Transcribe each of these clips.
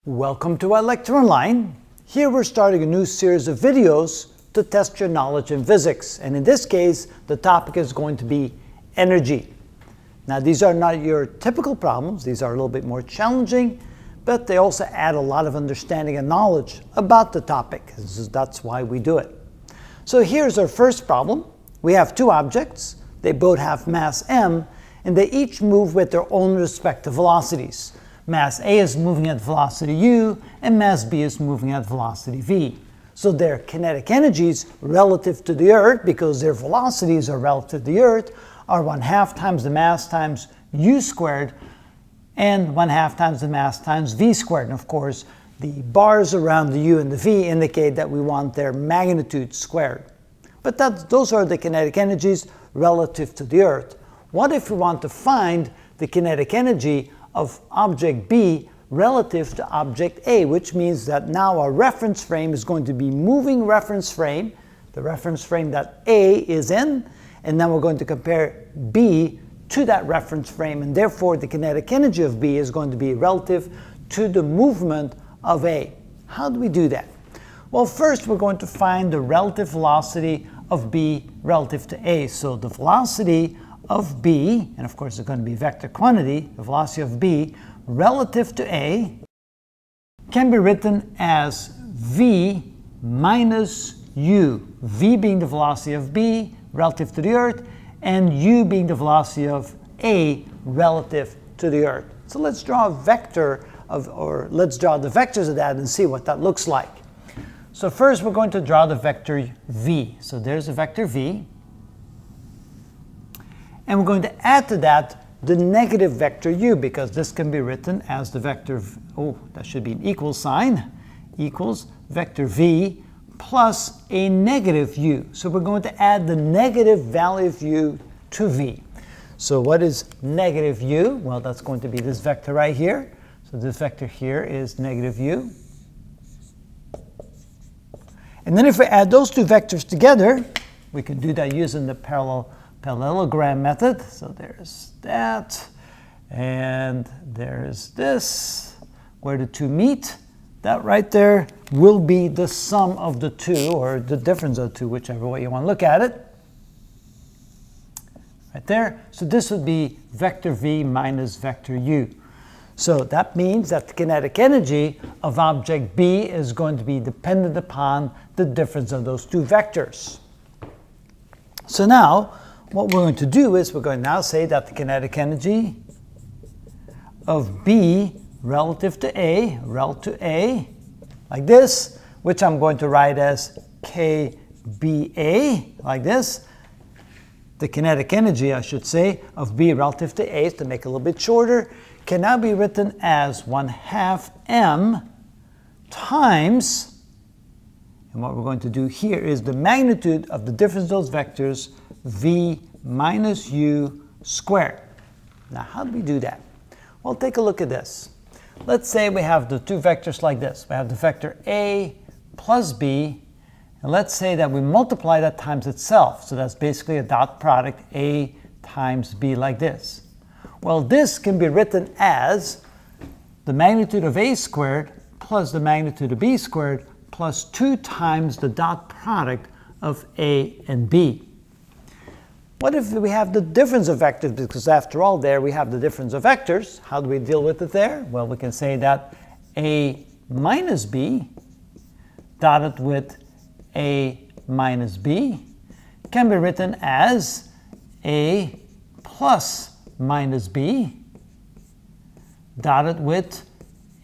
Welcome to our lecture online. Here we're starting a new series of videos to test your knowledge in physics. And in this case, the topic is going to be energy. Now, these are not your typical problems. These are a little bit more challenging, but they also add a lot of understanding and knowledge about the topic. That's why we do it. So here's our first problem. We have two objects. They both have mass m, and they each move with their own respective velocities. Mass A is moving at velocity u, and mass B is moving at velocity v. So their kinetic energies relative to the Earth, because their velocities are relative to the Earth, are 1/2 times the mass times u squared, and 1/2 times the mass times v squared. And of course, the bars around the u and the v indicate that we want their magnitude squared. But those are the kinetic energies relative to the Earth. What if we want to find the kinetic energy of object B relative to object A, which means that now our reference frame is going to be moving reference frame, the reference frame that A is in, and then we're going to compare B to that reference frame, and therefore the kinetic energy of B is going to be relative to the movement of A. How do we do that? Well, first we're going to find the relative velocity of B relative to A. So the velocity of B, and of course it's going to be vector quantity, the velocity of B relative to A can be written as V minus U. V being the velocity of B relative to the Earth, and U being the velocity of A relative to the Earth. So let's draw a vector let's draw the vectors of that and see what that looks like. So first we're going to draw the vector V. So there's a vector V. And we're going to add to that the negative vector u, because this can be written as the vector, that should be an equal sign, equals vector v plus a negative u. So we're going to add the negative value of u to v. So what is negative u? Well, that's going to be this vector right here. So this vector here is negative u. And then if we add those two vectors together, we can do that using the parallelogram method. So there's that, and there's this, where the two meet. That right there will be the sum of the two, or the difference of the two, whichever way you want to look at it. Right there. So this would be vector v minus vector u. So that means that the kinetic energy of object B is going to be dependent upon the difference of those two vectors. So now, what we're going to do is we're going to now say that the kinetic energy of B relative to A, like this, which I'm going to write as KBA, like this. The kinetic energy, I should say, of B relative to A, to make it a little bit shorter, can now be written as 1/2 m times, and what we're going to do here is the magnitude of the difference of those vectors, v minus u squared. Now, how do we do that? Well, take a look at this. Let's say we have the two vectors like this. We have the vector a plus b, and let's say that we multiply that times itself. So that's basically a dot product, a times b, like this. Well, this can be written as the magnitude of a squared plus the magnitude of b squared plus 2 times the dot product of a and b. What if we have the difference of vectors? Because after all, there we have the difference of vectors. How do we deal with it there? Well, we can say that a minus b dotted with a minus b can be written as a plus minus b dotted with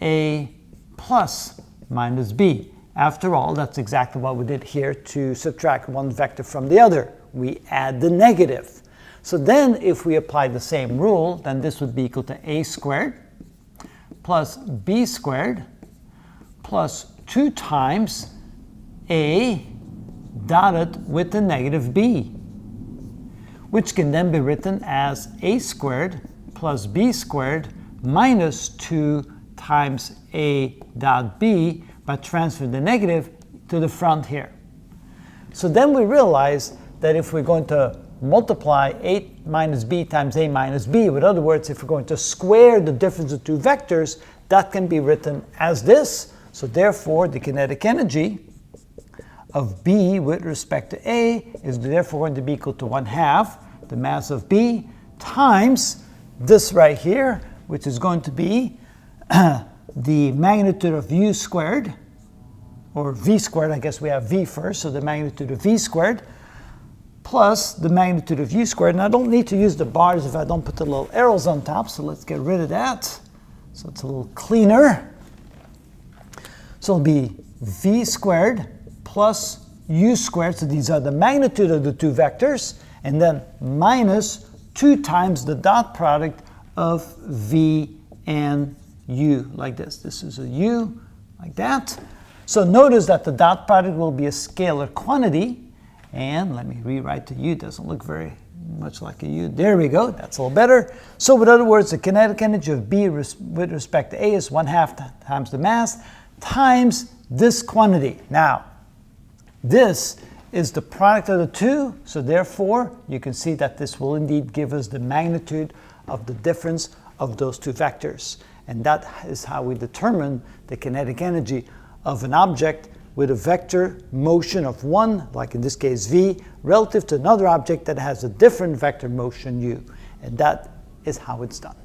a plus minus b. After all, that's exactly what we did here to subtract one vector from the other. We add the negative. So then if we apply the same rule, then this would be equal to a squared plus b squared plus 2 times a dotted with the negative b, which can then be written as a squared plus b squared minus 2 times a dot b, by transferring the negative to the front here. So then we realize that if we're going to multiply a minus b times a minus b, in other words, if we're going to square the difference of two vectors, that can be written as this. So therefore, the kinetic energy of B with respect to A is therefore going to be equal to 1/2 the mass of B times this right here, which is going to be the magnitude of U squared, or V squared. I guess we have V first, so the magnitude of V squared plus the magnitude of U squared. And I don't need to use the bars if I don't put the little arrows on top, so let's get rid of that. So it's a little cleaner. So it'll be V squared plus U squared, so these are the magnitude of the two vectors, and then minus 2 times the dot product of V and U, like this. This is a U, like that. So notice that the dot product will be a scalar quantity, and let me rewrite the U. It doesn't look very much like a U. There we go. That's a little better. So in other words, the kinetic energy of B with respect to A is 1/2 times the mass times this quantity. Now, this is the product of the two, so therefore you can see that this will indeed give us the magnitude of the difference of those two vectors. And that is how we determine the kinetic energy of an object with a vector motion of 1, like in this case V, relative to another object that has a different vector motion U. And that is how it's done.